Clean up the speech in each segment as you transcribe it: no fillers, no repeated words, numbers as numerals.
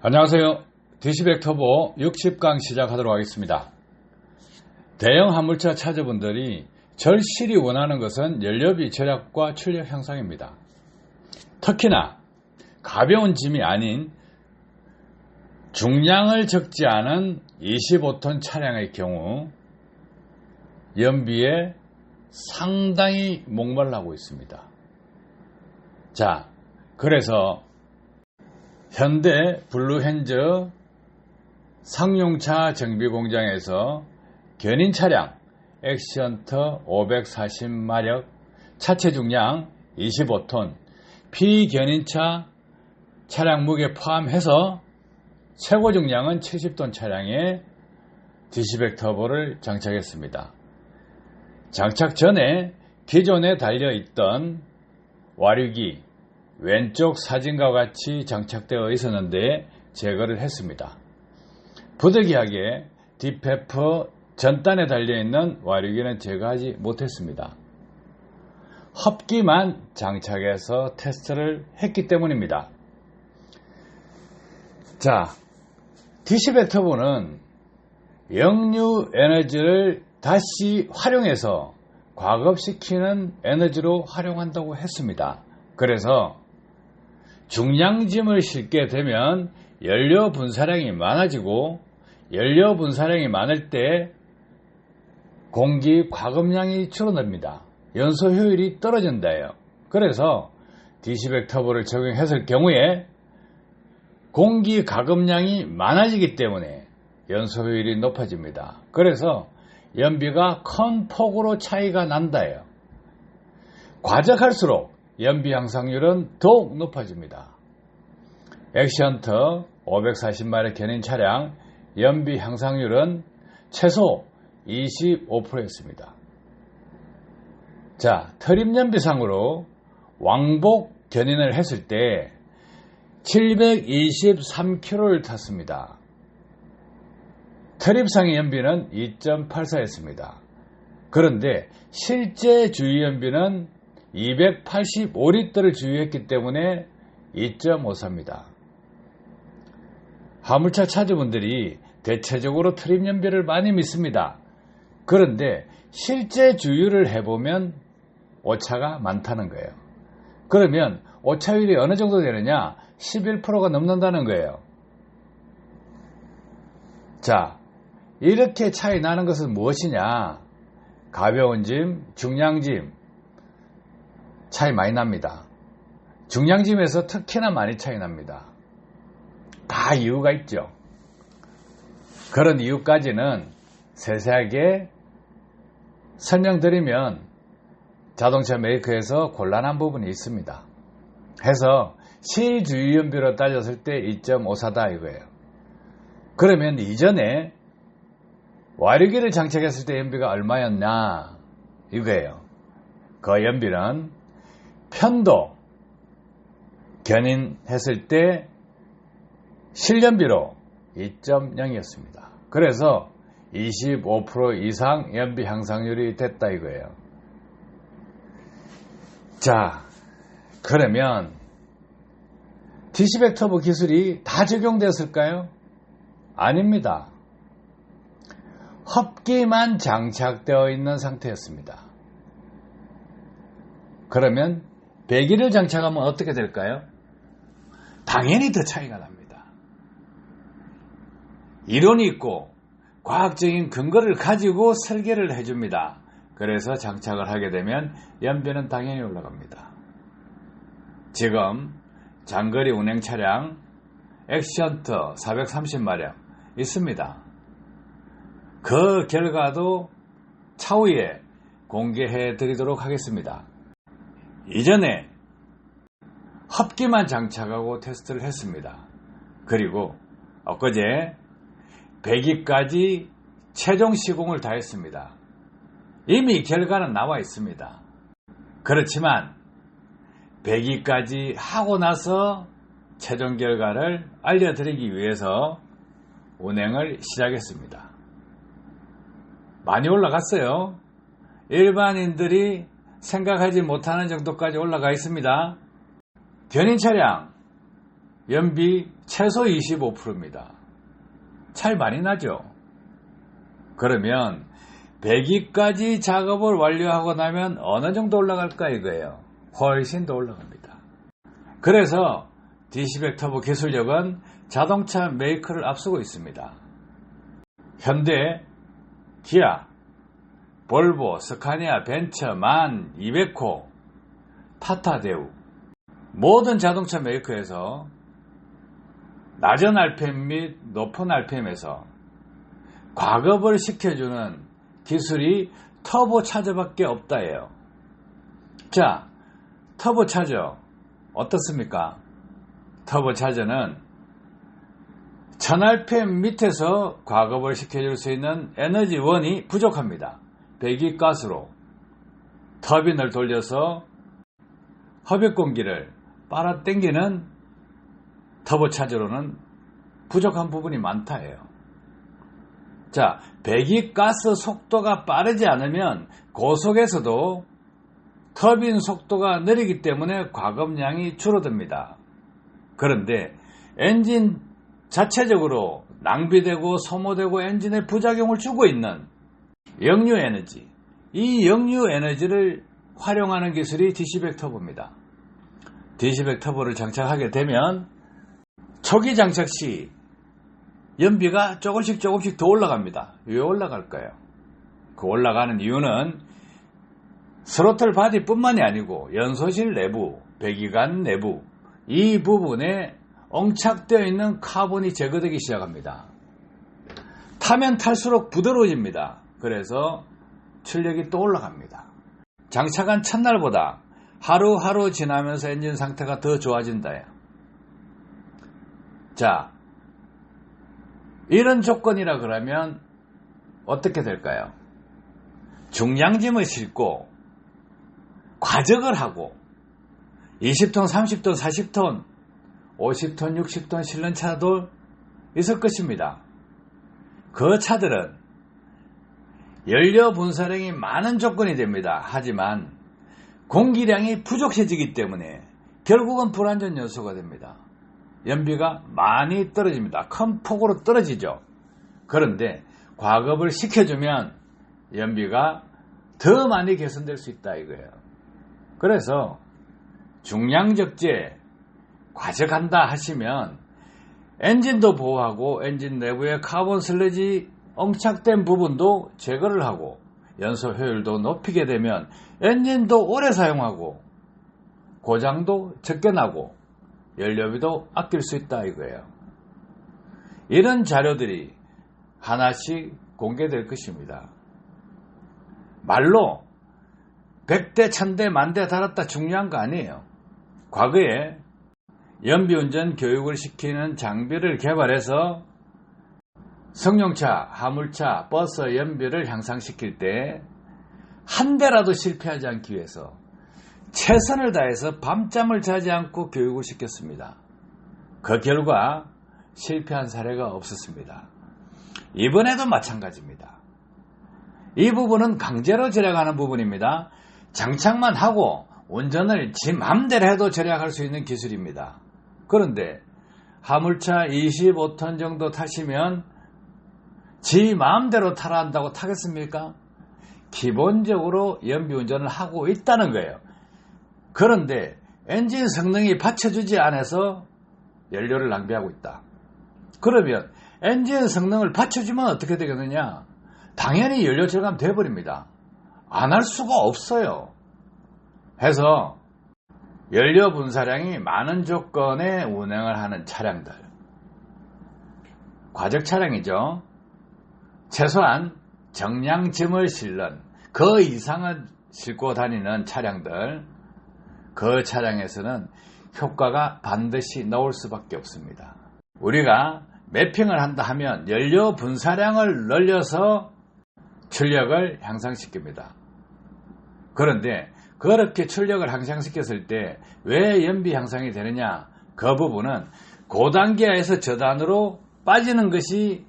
안녕하세요. 디시백 터보 60강 시작하도록 하겠습니다. 대형 화물차 차주분들이 절실히 원하는 것은 연료비 절약과 출력 향상입니다. 특히나 가벼운 짐이 아닌 중량을 적지 않은 25톤 차량의 경우 연비에 상당히 목말라하고 있습니다. 자, 그래서 현대 블루헨저 상용차 정비공장에서 견인 차량 액션터 540마력, 차체 중량 25톤, 피견인차 차량 무게 포함해서 최고 중량은 70톤 차량에 디시백 터보를 장착했습니다. 장착 전에 기존에 달려있던 와류기 왼쪽 사진과 같이 장착되어 있었는데 제거를 했습니다. 부득이하게 디페퍼 전단에 달려있는 와류기는 제거하지 못했습니다. 흡기만 장착해서 테스트를 했기 때문입니다. 자, 디시백 터보는 역류 에너지를 다시 활용해서 과급시키는 에너지로 활용한다고 했습니다. 그래서 중량짐을 싣게 되면 연료 분사량이 많아지고 연료 분사량이 많을 때 공기 과급량이 줄어듭니다. 연소 효율이 떨어진다예요. 그래서 디시백 터보를 적용했을 경우에 공기 가급량이 많아지기 때문에 연소 효율이 높아집니다. 그래서 연비가 큰 폭으로 차이가 난다예요. 과적할수록 연비 향상률은 더욱 높아집니다. 액션터 540마력 견인 차량 연비 향상률은 최소 25%였습니다. 자, 트림 연비상으로 왕복 견인을 했을 때 723km를 탔습니다. 트립상의 연비는 2.84였습니다. 그런데 실제 주유 연비는 285리터를 주유했기 때문에 2.54입니다. 화물차 차주분들이 대체적으로 트림 연비를 많이 믿습니다. 그런데 실제 주유를 해보면 오차가 많다는 거예요. 그러면 오차율이 어느 정도 되느냐? 11%가 넘는다는 거예요. 자, 이렇게 차이 나는 것은 무엇이냐? 가벼운 짐, 중량짐 차이 많이 납니다. 중량짐에서 특히나 많이 차이 납니다. 다 이유가 있죠. 그런 이유까지는 세세하게 설명드리면 자동차 메이커에서 곤란한 부분이 있습니다. 해서 실주유 연비로 따졌을 때 2.54다 이거예요. 그러면 이전에 와류기를 장착했을 때 연비가 얼마였나 이거예요. 그 연비는 편도 견인했을 때 실연비로 2.0이었습니다. 그래서 25% 이상 연비 향상률이 됐다 이거예요. 자, 그러면 디시백 터보 기술이 다 적용되었을까요? 아닙니다. 흡기만 장착되어 있는 상태였습니다. 그러면 배기를 장착하면 어떻게 될까요? 당연히 더 차이가 납니다. 이론이 있고 과학적인 근거를 가지고 설계를 해줍니다. 그래서 장착을 하게 되면 연비는 당연히 올라갑니다. 지금 장거리 운행 차량 액션터 430마력 있습니다. 그 결과도 차후에 공개해 드리도록 하겠습니다. 이전에 흡기만 장착하고 테스트를 했습니다. 그리고 엊그제 배기까지 최종 시공을 다 했습니다. 이미 결과는 나와 있습니다. 그렇지만 배기까지 하고 나서 최종 결과를 알려드리기 위해서 운행을 시작했습니다. 많이 올라갔어요. 일반인들이 생각하지 못하는 정도까지 올라가 있습니다. 견인 차량 연비 최소 25%입니다. 차이 많이 나죠? 그러면 배기까지 작업을 완료하고 나면 어느 정도 올라갈까 이거예요. 훨씬 더 올라갑니다. 그래서 DC100 터보 기술력은 자동차 메이커를 앞서고 있습니다. 현대, 기아, 볼보, 스카니아, 벤처, 만, 이베코, 타타, 대우 모든 자동차 메이커에서 낮은 RPM 및 높은 RPM에서 과급을 시켜주는 기술이 터보차저밖에 없다예요. 자, 터보차저 어떻습니까? 터보차저는 1000rpm 밑에서 과급을 시켜줄 수 있는 에너지원이 부족합니다. 배기가스로 터빈을 돌려서 흡입공기를 빨아당기는 터보차저로는 부족한 부분이 많다예요. 자, 배기가스 속도가 빠르지 않으면 고속에서도 터빈 속도가 느리기 때문에 과급량이 줄어듭니다. 그런데 엔진 자체적으로 낭비되고 소모되고 엔진에 부작용을 주고 있는 역류 에너지, 이 역류 에너지를 활용하는 기술이 DC100 터보입니다. DC100 터보를 장착하게 되면 초기 장착 시 연비가 조금씩 더 올라갑니다. 왜 올라갈까요? 그 올라가는 이유는 스로틀 바디 뿐만이 아니고 연소실 내부, 배기관 내부 이 부분에 엉착되어 있는 카본이 제거되기 시작합니다. 타면 탈수록 부드러워집니다. 그래서 출력이 또 올라갑니다. 장착한 첫날보다 하루하루 지나면서 엔진 상태가 더 좋아진다. 자, 이런 조건이라 그러면 어떻게 될까요? 중량짐을 싣고 과적을 하고 20톤, 30톤, 40톤, 50톤, 60톤 실는 차도 있을 것입니다. 그 차들은 연료 분사량이 많은 조건이 됩니다. 하지만 공기량이 부족해지기 때문에 결국은 불안전 요소가 됩니다. 연비가 많이 떨어집니다. 큰 폭으로 떨어지죠. 그런데 과급을 시켜주면 연비가 더 많이 개선될 수 있다 이거예요. 그래서 중량적재 과적한다 하시면 엔진도 보호하고 엔진 내부의 카본 슬러지 엉착된 부분도 제거를 하고 연소 효율도 높이게 되면 엔진도 오래 사용하고 고장도 적게 나고 연료비도 아낄 수 있다 이거예요. 이런 자료들이 하나씩 공개될 것입니다. 말로 100대, 1000대, 만대 달았다 중요한 거 아니에요. 과거에 연비운전 교육을 시키는 장비를 개발해서 승용차, 화물차, 버스 연비를 향상시킬 때 한 대라도 실패하지 않기 위해서 최선을 다해서 밤잠을 자지 않고 교육을 시켰습니다. 그 결과 실패한 사례가 없었습니다. 이번에도 마찬가지입니다. 이 부분은 강제로 절약하는 부분입니다. 장착만 하고 운전을 지 맘대로 해도 절약할 수 있는 기술입니다. 그런데 화물차 25톤 정도 타시면 지 마음대로 타라 한다고 타겠습니까? 기본적으로 연비운전을 하고 있다는 거예요. 그런데 엔진 성능이 받쳐주지 않아서 연료를 낭비하고 있다. 그러면 엔진 성능을 받쳐주면 어떻게 되겠느냐? 당연히 연료 절감 돼버립니다. 안 할 수가 없어요. 해서 연료 분사량이 많은 조건에 운행을 하는 차량들, 과적 차량이죠. 최소한 정량짐을 실는 그 이상을 싣고 다니는 차량들, 그 차량에서는 효과가 반드시 나올 수밖에 없습니다. 우리가 매핑을 한다 하면 연료 분사량을 늘려서 출력을 향상시킵니다. 그런데 그렇게 출력을 향상시켰을 때 왜 연비 향상이 되느냐? 그 부분은 고단기아에서 저단으로 빠지는 것이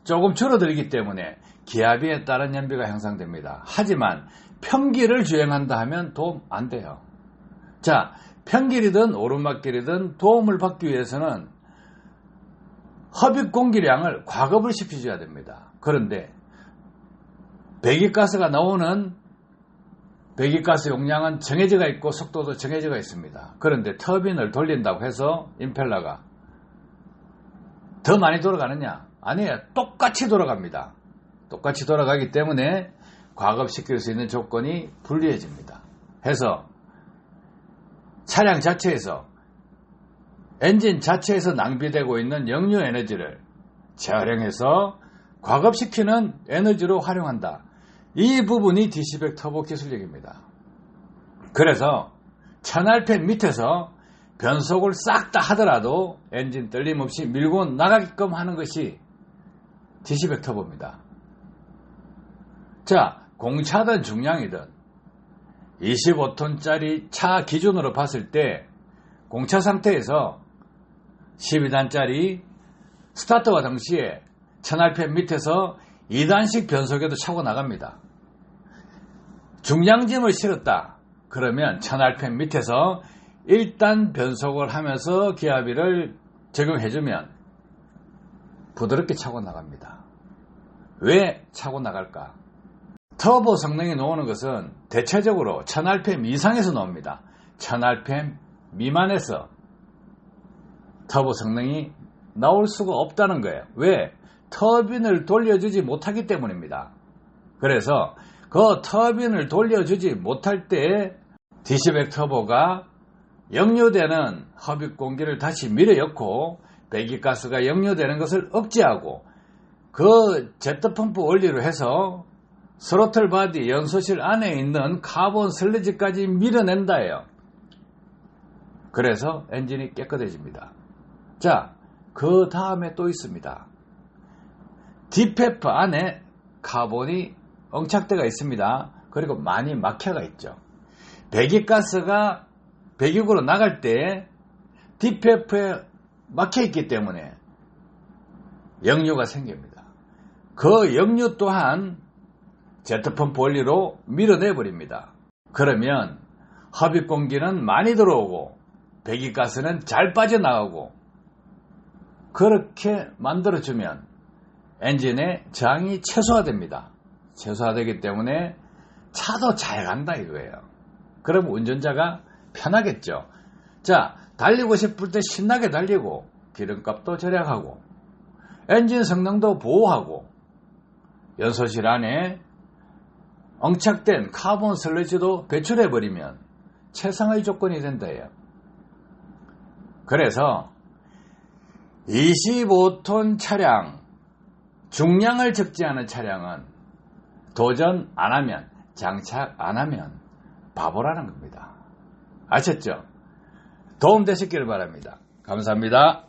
조금 줄어들기 때문에 기압에 따른 연비가 향상됩니다. 하지만 평기를 주행한다 하면 도움 안 돼요. 자, 평길이든 오르막길이든 도움을 받기 위해서는 흡입 공기량을 과급을 시켜줘야 됩니다. 그런데 배기가스가 나오는 배기가스 용량은 정해져가 있고 속도도 정해져가 있습니다. 그런데 터빈을 돌린다고 해서 임펠러가 더 많이 돌아가느냐? 아니에요. 똑같이 돌아갑니다. 똑같이 돌아가기 때문에 과급시킬 수 있는 조건이 불리해집니다. 해서 차량 자체에서 엔진 자체에서 낭비되고 있는 역류 에너지를 재활용해서 과급시키는 에너지로 활용한다. 이 부분이 DC100 터보 기술력입니다. 그래서 1000rpm 밑에서 변속을 싹 다 하더라도 엔진 떨림없이 밀고 나가게끔 하는 것이 DC100 터보입니다. 자, 공차든 중량이든 25톤짜리 차 기준으로 봤을 때 공차 상태에서 12단짜리 스타트와 동시에 1000rpm 밑에서 2단씩 변속에도 차고 나갑니다. 중량짐을 실었다. 그러면 1000rpm 밑에서 1단 변속을 하면서 기압비를 적용해주면 부드럽게 차고 나갑니다. 왜 차고 나갈까? 터보 성능이 나오는 것은 대체적으로 1000rpm 이상에서 나옵니다. 1000rpm 미만에서 터보 성능이 나올 수가 없다는 거예요. 왜? 터빈을 돌려주지 못하기 때문입니다. 그래서 그 터빈을 돌려주지 못할 때 DC100 터보가 역류되는 흡입 공기를 다시 밀어넣고 배기가스가 역류되는 것을 억제하고 그 제트펌프 원리로 해서 스로틀 바디 연소실 안에 있는 카본 슬러지까지 밀어낸다예요. 그래서 엔진이 깨끗해집니다. 자, 그 다음에 또 있습니다. 디페프 안에 카본이 엉착대가 있습니다. 그리고 많이 막혀가 있죠. 배기가스가 배기구로 나갈 때 디페프에 막혀있기 때문에 역류가 생깁니다. 그 역류 또한 제트펌프 원리로 밀어내버립니다. 그러면 흡입 공기는 많이 들어오고 배기가스는 잘 빠져나가고 그렇게 만들어주면 엔진의 저항이 최소화됩니다. 최소화되기 때문에 차도 잘 간다 이거예요. 그럼 운전자가 편하겠죠. 자, 달리고 싶을 때 신나게 달리고 기름값도 절약하고 엔진 성능도 보호하고 연소실 안에 엉착된 카본 슬러지도 배출해버리면 최상의 조건이 된다예요. 그래서 25톤 차량, 중량을 적지 않은 차량은 도전 안 하면, 장착 안 하면 바보라는 겁니다. 아셨죠? 도움 되셨기를 바랍니다. 감사합니다.